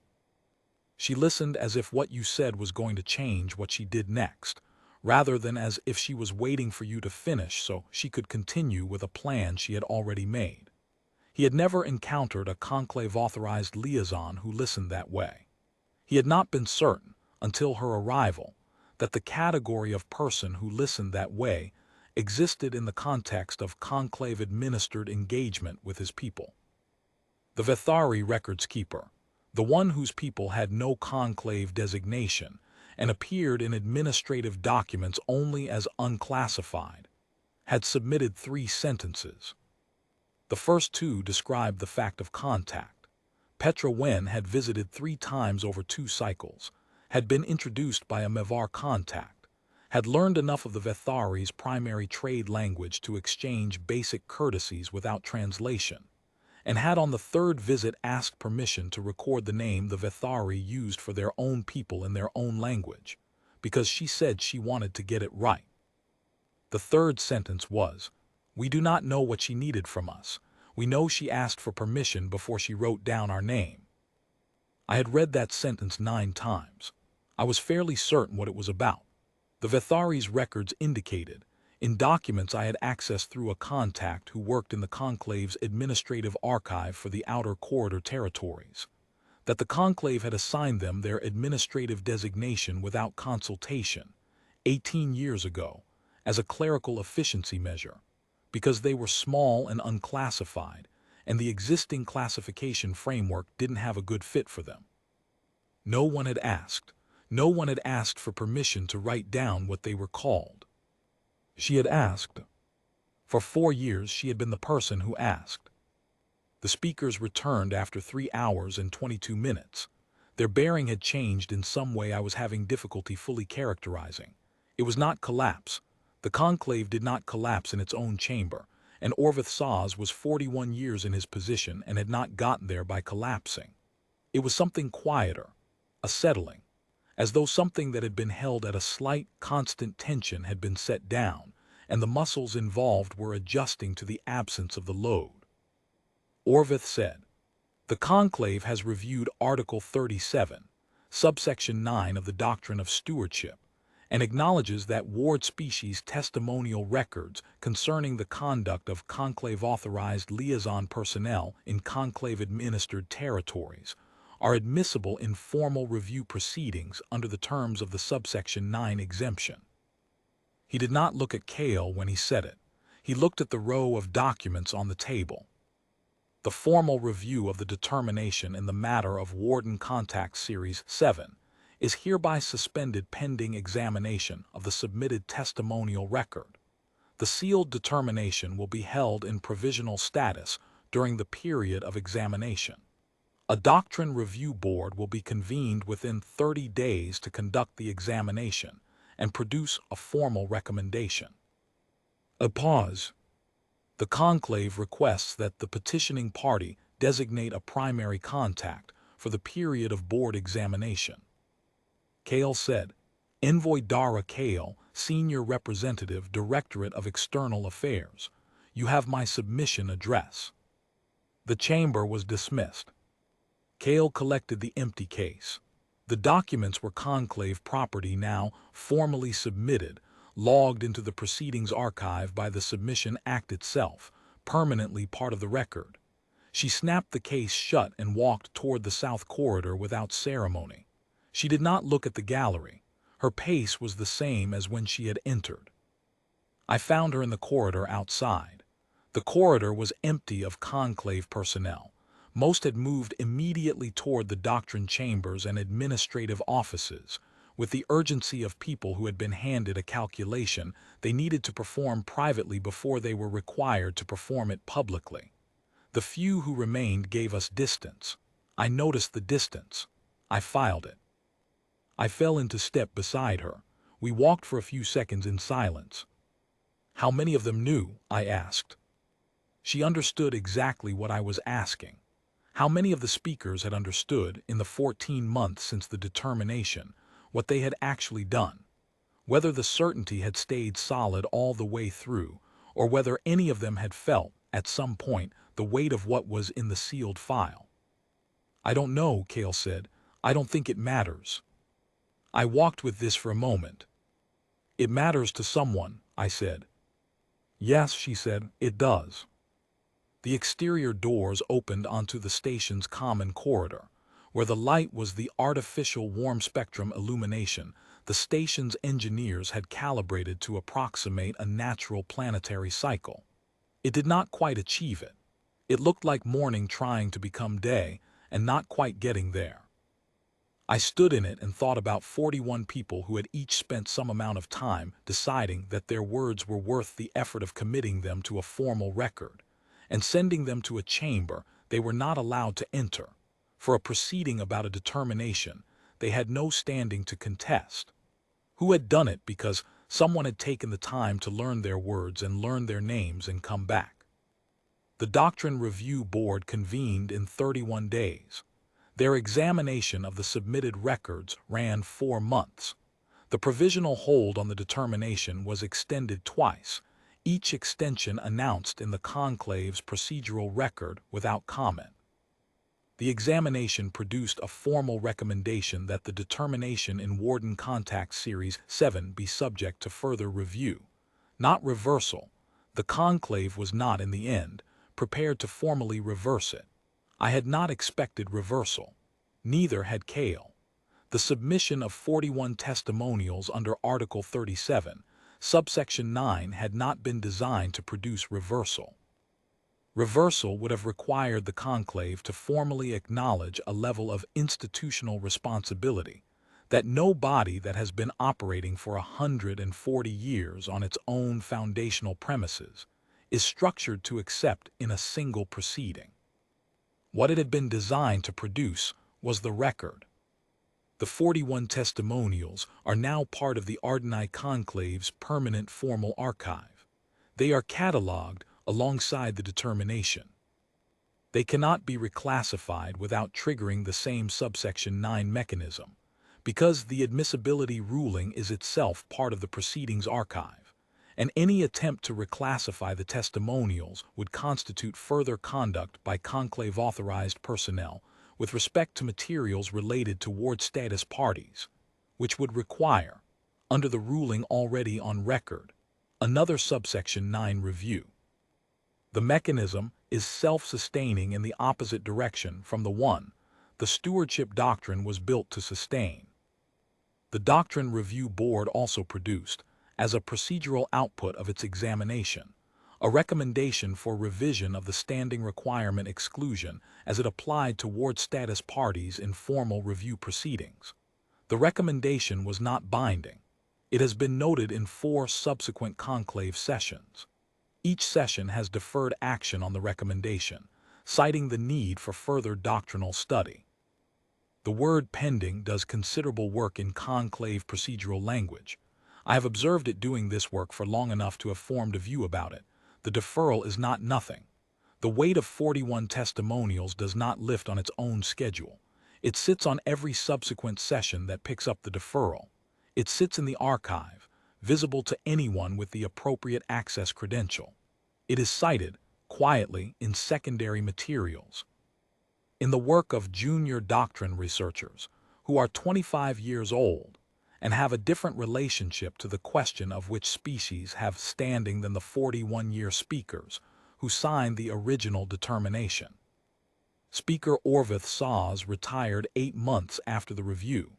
she listened as if what you said was going to change what she did next, rather than as if she was waiting for you to finish so she could continue with a plan she had already made. He had never encountered a conclave-authorized liaison who listened that way. He had not been certain, until her arrival, that the category of person who listened that way existed in the context of conclave-administered engagement with his people. The Vethari records keeper, the one whose people had no conclave designation and appeared in administrative documents only as unclassified, had submitted 3 sentences. The first 2 described the fact of contact. Petra Wen had visited 3 times over 2 cycles, had been introduced by a Mevar contact, had learned enough of the Vethari's primary trade language to exchange basic courtesies without translation, and had on the 3rd visit asked permission to record the name the Vethari used for their own people in their own language, because she said she wanted to get it right. The 3rd sentence was, "We do not know what she needed from us. We know she asked for permission before she wrote down our name." I had read that sentence 9 times. I was fairly certain what it was about. The Vethari's records indicated, in documents I had accessed through a contact who worked in the Conclave's administrative archive for the Outer Corridor territories, that the Conclave had assigned them their administrative designation without consultation, 18 years ago, as a clerical efficiency measure, because they were small and unclassified, and the existing classification framework didn't have a good fit for them. No one had asked. No one had asked for permission to write down what they were called. She had asked. For 4 years she had been the person who asked. The speakers returned after 3 hours and 22 minutes. Their bearing had changed in some way I was having difficulty fully characterizing. It was not collapse. The conclave did not collapse in its own chamber, and Orvith Saz was 41 years in his position and had not gotten there by collapsing. It was something quieter, a settling, as though something that had been held at a slight, constant tension had been set down, and the muscles involved were adjusting to the absence of the load. Orvith said, "The Conclave has reviewed Article 37, subsection 9 of the Doctrine of Stewardship, and acknowledges that ward species testimonial records concerning the conduct of Conclave-authorized liaison personnel in Conclave-administered territories are admissible in formal review proceedings under the terms of the subsection 9 exemption." He did not look at Kale when he said it. He looked at the row of documents on the table. The formal review of the determination in the matter of Warden Contact Series 7 is hereby suspended pending examination of the submitted testimonial record. The sealed determination will be held in provisional status during the period of examination. A doctrine review board will be convened within 30 days to conduct the examination and produce a formal recommendation. A pause. The conclave requests that the petitioning party designate a primary contact for the period of board examination. Kale said, "Envoy Dara Kale, Senior Representative, Directorate of External Affairs. You have my submission address." The chamber was dismissed. Kale collected the empty case. The documents were conclave property now formally submitted, logged into the proceedings archive by the Submission Act itself, permanently part of the record. She snapped the case shut and walked toward the south corridor without ceremony. She did not look at the gallery. Her pace was the same as when she had entered. I found her in the corridor outside. The corridor was empty of conclave personnel. Most had moved immediately toward the doctrine chambers and administrative offices. With the urgency of people who had been handed a calculation they needed to perform privately before they were required to perform it publicly. The few who remained gave us distance. I noticed the distance. I filed it. I fell into step beside her. We walked for a few seconds in silence. "How many of them knew?" I asked. She understood exactly what I was asking. How many of the speakers had understood, in the 14 months since the determination, what they had actually done, whether the certainty had stayed solid all the way through, or whether any of them had felt, at some point, the weight of what was in the sealed file. "I don't know," Cale said. "I don't think it matters." I walked with this for a moment. "It matters to someone," I said. "Yes," she said, "it does." The exterior doors opened onto the station's common corridor, where the light was the artificial warm-spectrum illumination the station's engineers had calibrated to approximate a natural planetary cycle. It did not quite achieve it. It looked like morning trying to become day and not quite getting there. I stood in it and thought about 41 people who had each spent some amount of time deciding that their words were worth the effort of committing them to a formal record and sending them to a chamber they were not allowed to enter, for a proceeding about a determination they had no standing to contest. Who had done it because someone had taken the time to learn their words and learn their names and come back. The Doctrine Review Board convened in 31 days. Their examination of the submitted records ran 4 months. The provisional hold on the determination was extended twice, each extension announced in the Conclave's procedural record without comment. The examination produced a formal recommendation that the determination in Warden Contact Series 7 be subject to further review, not reversal. The Conclave was not, in the end, prepared to formally reverse it. I had not expected reversal. Neither had Cale. The submission of 41 testimonials under Article 37, subsection 9 had not been designed to produce reversal. Reversal would have required the Conclave to formally acknowledge a level of institutional responsibility that no body that has been operating for 140 years on its own foundational premises is structured to accept in a single proceeding. What it had been designed to produce was the record. The 41 testimonials are now part of the Ardeni Conclave's permanent formal archive. They are catalogued alongside the determination. They cannot be reclassified without triggering the same subsection 9 mechanism, because the admissibility ruling is itself part of the proceedings archive, and any attempt to reclassify the testimonials would constitute further conduct by Conclave-authorized personnel with respect to materials related to ward status parties, which would require, under the ruling already on record, another subsection 9 review. The mechanism is self-sustaining in the opposite direction from the one the stewardship doctrine was built to sustain. The Doctrine Review Board also produced, as a procedural output of its examination, a recommendation for revision of the standing requirement exclusion as it applied to ward status parties in formal review proceedings. The recommendation was not binding. It has been noted in 4 subsequent conclave sessions. Each session has deferred action on the recommendation, citing the need for further doctrinal study. The word pending does considerable work in conclave procedural language. I have observed it doing this work for long enough to have formed a view about it. The deferral is not nothing. The weight of 41 testimonials does not lift on its own schedule. It sits on every subsequent session that picks up the deferral. It sits in the archive, visible to anyone with the appropriate access credential. It is cited, quietly, in secondary materials. In the work of junior doctrine researchers, who are 25 years old, and have a different relationship to the question of which species have standing than the 41-year speakers who signed the original determination. Speaker Orvith Saws retired 8 months after the review.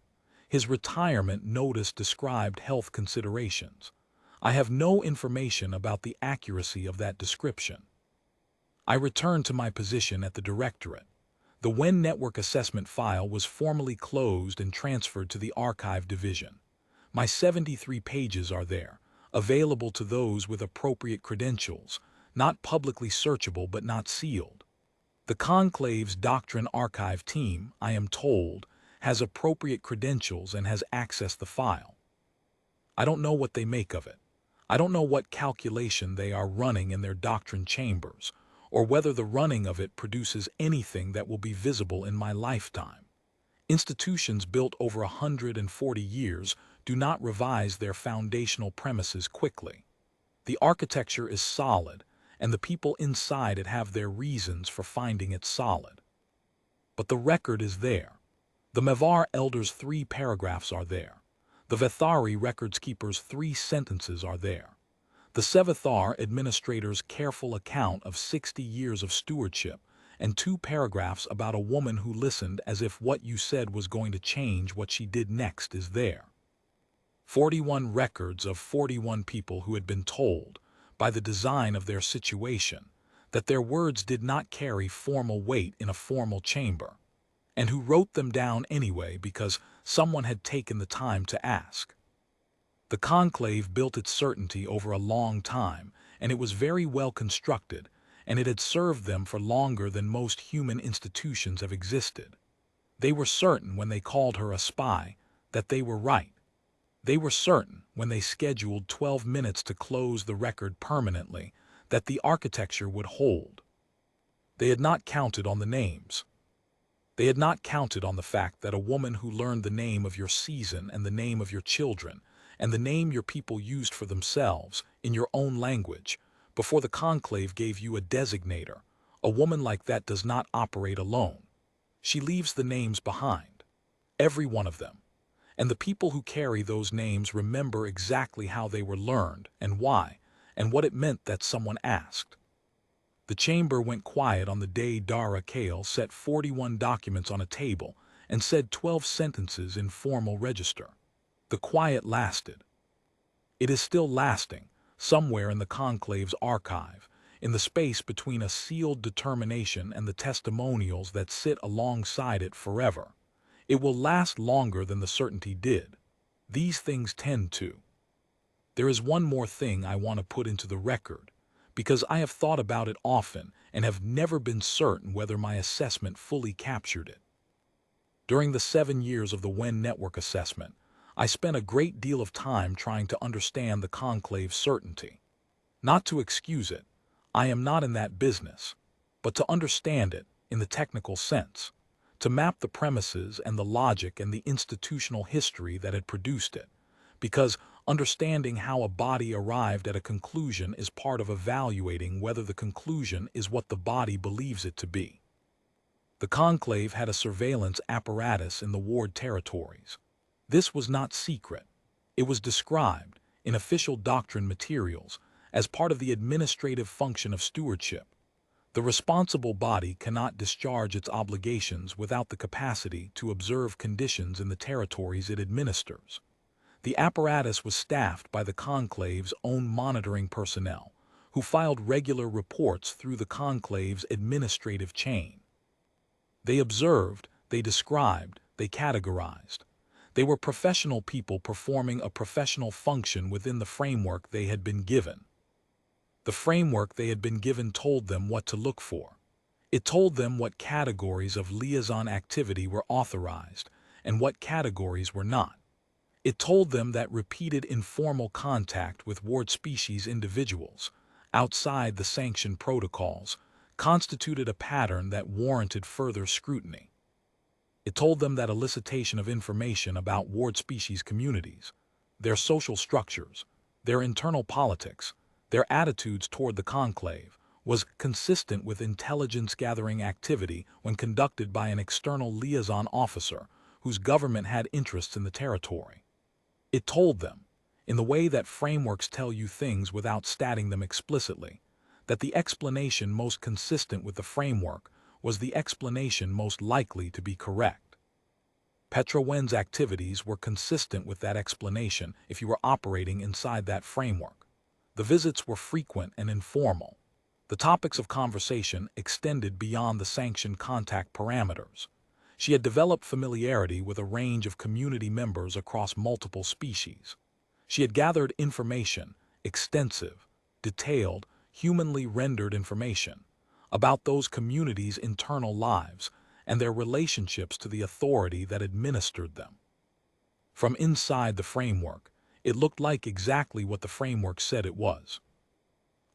His retirement notice described health considerations. I have no information about the accuracy of that description. I returned to my position at the Directorate. The WEN Network Assessment file was formally closed and transferred to the Archive Division. My 73 pages are there, available to those with appropriate credentials, not publicly searchable but not sealed. The Conclave's Doctrine Archive team, I am told, has appropriate credentials and has accessed the file. I don't know what they make of it. I don't know what calculation they are running in their doctrine chambers, or whether the running of it produces anything that will be visible in my lifetime. Institutions built over 140 years do not revise their foundational premises quickly. The architecture is solid, and the people inside it have their reasons for finding it solid. But the record is there. The Mevar elders' 3 paragraphs are there. The Vethari records keepers' 3 sentences are there. The Sevathar administrator's careful account of 60 years of stewardship and 2 paragraphs about a woman who listened as if what you said was going to change what she did next is there. 41 records of 41 people who had been told, by the design of their situation, that their words did not carry formal weight in a formal chamber, and who wrote them down anyway because someone had taken the time to ask. The conclave built its certainty over a long time, and it was very well constructed, and it had served them for longer than most human institutions have existed. They were certain when they called her a spy that they were right. They were certain when they scheduled 12 minutes to close the record permanently that the architecture would hold. They had not counted on the names. They had not counted on the fact that a woman who learned the name of your season and the name of your children and the name your people used for themselves in your own language before the conclave gave you a designator, a woman like that does not operate alone. She leaves the names behind, every one of them, and the people who carry those names remember exactly how they were learned and why, and what it meant that someone asked. The chamber went quiet on the day Dara Kale set 41 documents on a table and said 12 sentences in formal register. The quiet lasted. It is still lasting, somewhere in the conclave's archive, in the space between a sealed determination and the testimonials that sit alongside it forever. It will last longer than the certainty did. These things tend to. There is one more thing I want to put into the record, because I have thought about it often and have never been certain whether my assessment fully captured it. During the 7 years of the WEN network assessment, I spent a great deal of time trying to understand the conclave's certainty. Not to excuse it, I am not in that business, but to understand it in the technical sense, to map the premises and the logic and the institutional history that had produced it, because understanding how a body arrived at a conclusion is part of evaluating whether the conclusion is what the body believes it to be. The conclave had a surveillance apparatus in the ward territories. This was not secret. It was described, in official doctrine materials, as part of the administrative function of stewardship. The responsible body cannot discharge its obligations without the capacity to observe conditions in the territories it administers. The apparatus was staffed by the conclave's own monitoring personnel, who filed regular reports through the conclave's administrative chain. They observed, they described, they categorized. They were professional people performing a professional function within the framework they had been given. The framework they had been given told them what to look for. It told them what categories of liaison activity were authorized and what categories were not. It told them that repeated informal contact with ward species individuals, outside the sanctioned protocols, constituted a pattern that warranted further scrutiny. It told them that elicitation of information about ward species communities, their social structures, their internal politics, their attitudes toward the conclave, was consistent with intelligence-gathering activity when conducted by an external liaison officer whose government had interests in the territory. It told them, in the way that frameworks tell you things without stating them explicitly, that the explanation most consistent with the framework was the explanation most likely to be correct. Petra Wen's activities were consistent with that explanation if you were operating inside that framework. The visits were frequent and informal. The topics of conversation extended beyond the sanctioned contact parameters. She had developed familiarity with a range of community members across multiple species. She had gathered information, extensive, detailed, humanly rendered information, about those communities' internal lives and their relationships to the authority that administered them. From inside the framework, it looked like exactly what the framework said it was.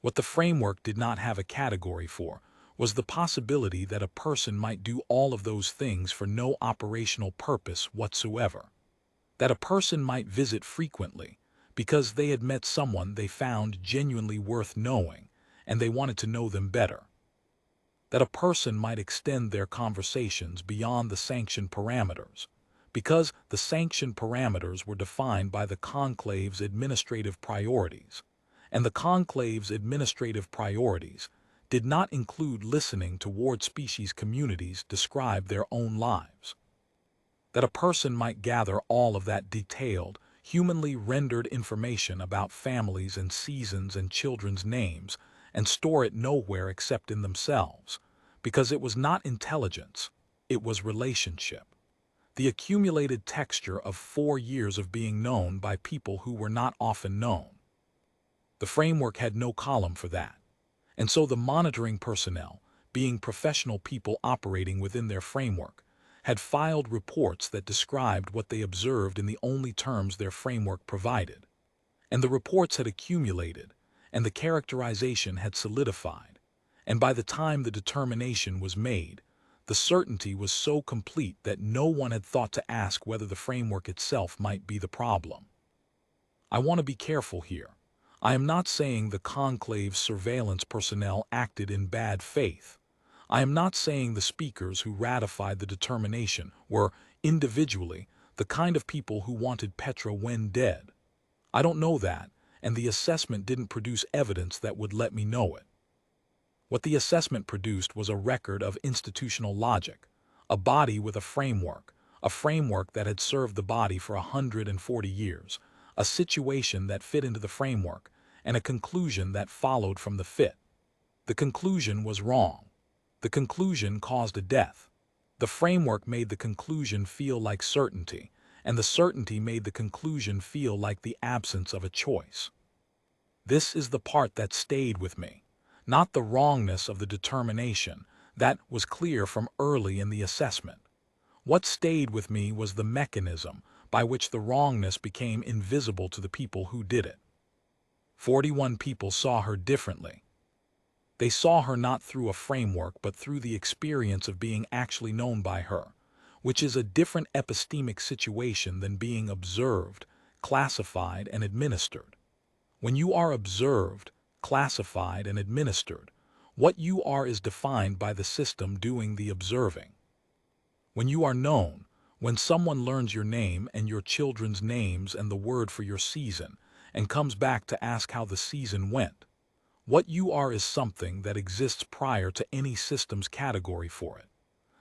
What the framework did not have a category for was the possibility that a person might do all of those things for no operational purpose whatsoever. That a person might visit frequently because they had met someone they found genuinely worth knowing and they wanted to know them better. That a person might extend their conversations beyond the sanctioned parameters because the sanctioned parameters were defined by the Conclave's administrative priorities, and the Conclave's administrative priorities did not include listening to ward species communities describe their own lives. That a person might gather all of that detailed, humanly rendered information about families and seasons and children's names and store it nowhere except in themselves, because it was not intelligence, it was relationship. The accumulated texture of 4 years of being known by people who were not often known. The framework had no column for that. And so the monitoring personnel, being professional people operating within their framework, had filed reports that described what they observed in the only terms their framework provided. And the reports had accumulated, and the characterization had solidified, and by the time the determination was made, the certainty was so complete that no one had thought to ask whether the framework itself might be the problem. I want to be careful here. I am not saying the Conclave's surveillance personnel acted in bad faith. I am not saying the speakers who ratified the determination were, individually, the kind of people who wanted Petra Wen dead. I don't know that, and the assessment didn't produce evidence that would let me know it. What the assessment produced was a record of institutional logic, a body with a framework that had served the body for 140 years, a situation that fit into the framework, and a conclusion that followed from the fit. The conclusion was wrong. The conclusion caused a death. The framework made the conclusion feel like certainty, and the certainty made the conclusion feel like the absence of a choice. This is the part that stayed with me. Not the wrongness of the determination, that was clear from early in the assessment. What stayed with me was the mechanism by which the wrongness became invisible to the people who did it. 41 people saw her differently. They saw her not through a framework but through the experience of being actually known by her, which is a different epistemic situation than being observed, classified, and administered. When you are observed, classified, and administered, what you are is defined by the system doing the observing. When you are known, when someone learns your name and your children's names and the word for your season, and comes back to ask how the season went, what you are is something that exists prior to any system's category for it.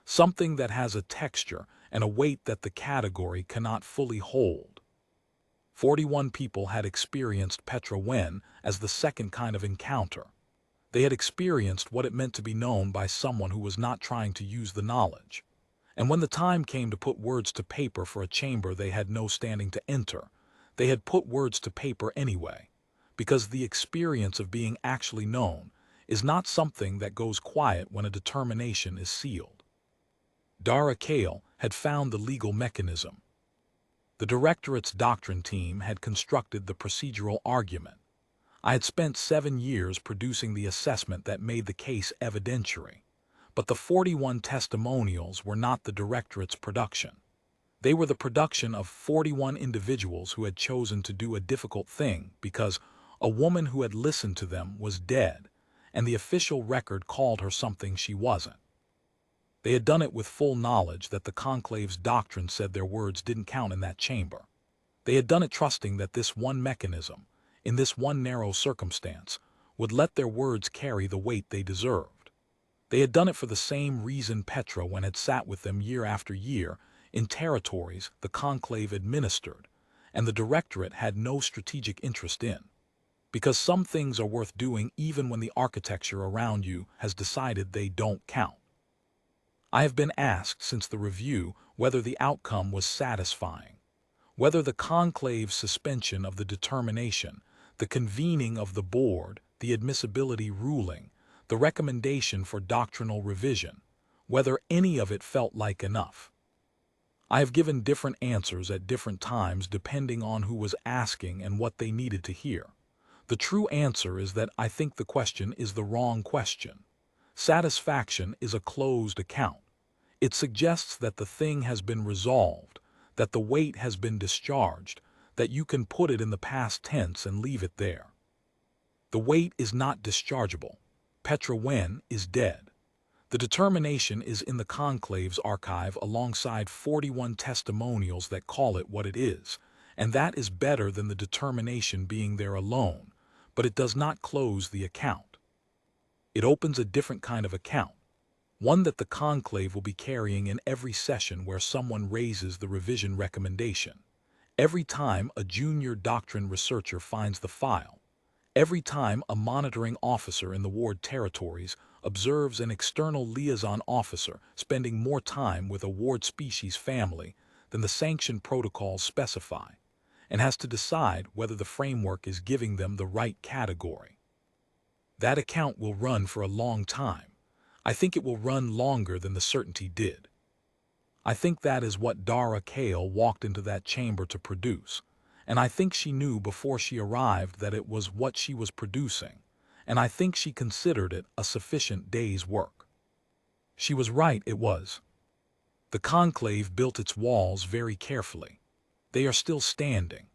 Something that has a texture and a weight that the category cannot fully hold. 41 people had experienced Petra Wen as the second kind of encounter. They had experienced what it meant to be known by someone who was not trying to use the knowledge. And when the time came to put words to paper for a chamber they had no standing to enter, they had put words to paper anyway, because the experience of being actually known is not something that goes quiet when a determination is sealed. Dara Kale had found the legal mechanism. The directorate's doctrine team had constructed the procedural argument. I had spent 7 years producing the assessment that made the case evidentiary, but the 41 testimonials were not the directorate's production. They were the production of 41 individuals who had chosen to do a difficult thing because a woman who had listened to them was dead, and the official record called her something she wasn't. They had done it with full knowledge that the Conclave's doctrine said their words didn't count in that chamber. They had done it trusting that this one mechanism, in this one narrow circumstance, would let their words carry the weight they deserved. They had done it for the same reason Petra Wen had sat with them year after year in territories the Conclave administered, and the directorate had no strategic interest in. Because some things are worth doing even when the architecture around you has decided they don't count. I have been asked since the review whether the outcome was satisfying, whether the Conclave's suspension of the determination, the convening of the board, the admissibility ruling, the recommendation for doctrinal revision, whether any of it felt like enough. I have given different answers at different times depending on who was asking and what they needed to hear. The true answer is that I think the question is the wrong question. Satisfaction is a closed account. It suggests that the thing has been resolved, that the weight has been discharged, that you can put it in the past tense and leave it there. The weight is not dischargeable. Petra Wen is dead. The determination is in the Conclave's archive alongside 41 testimonials that call it what it is, and that is better than the determination being there alone, but it does not close the account. It opens a different kind of account, one that the Conclave will be carrying in every session where someone raises the revision recommendation. Every time a junior doctrine researcher finds the file, every time a monitoring officer in the ward territories observes an external liaison officer spending more time with a ward species family than the sanctioned protocols specify, and has to decide whether the framework is giving them the right category. That account will run for a long time. I think it will run longer than the certainty did. I think that is what Dara Kale walked into that chamber to produce, and I think she knew before she arrived that it was what she was producing, and I think she considered it a sufficient day's work. She was right, it was. The Conclave built its walls very carefully. They are still standing,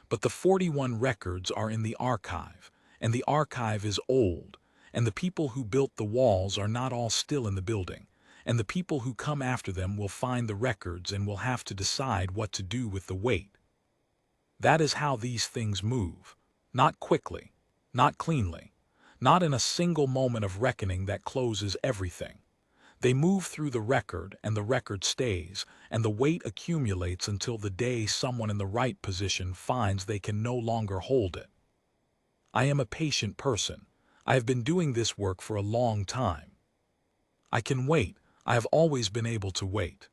but the 41 records are in the archive, and the archive is old, and the people who built the walls are not all still in the building, and the people who come after them will find the records and will have to decide what to do with the weight. That is how these things move. Not quickly, not cleanly, not in a single moment of reckoning that closes everything. They move through the record, and the record stays, and the weight accumulates until the day someone in the right position finds they can no longer hold it. I am a patient person. I have been doing this work for a long time. I can wait. I have always been able to wait.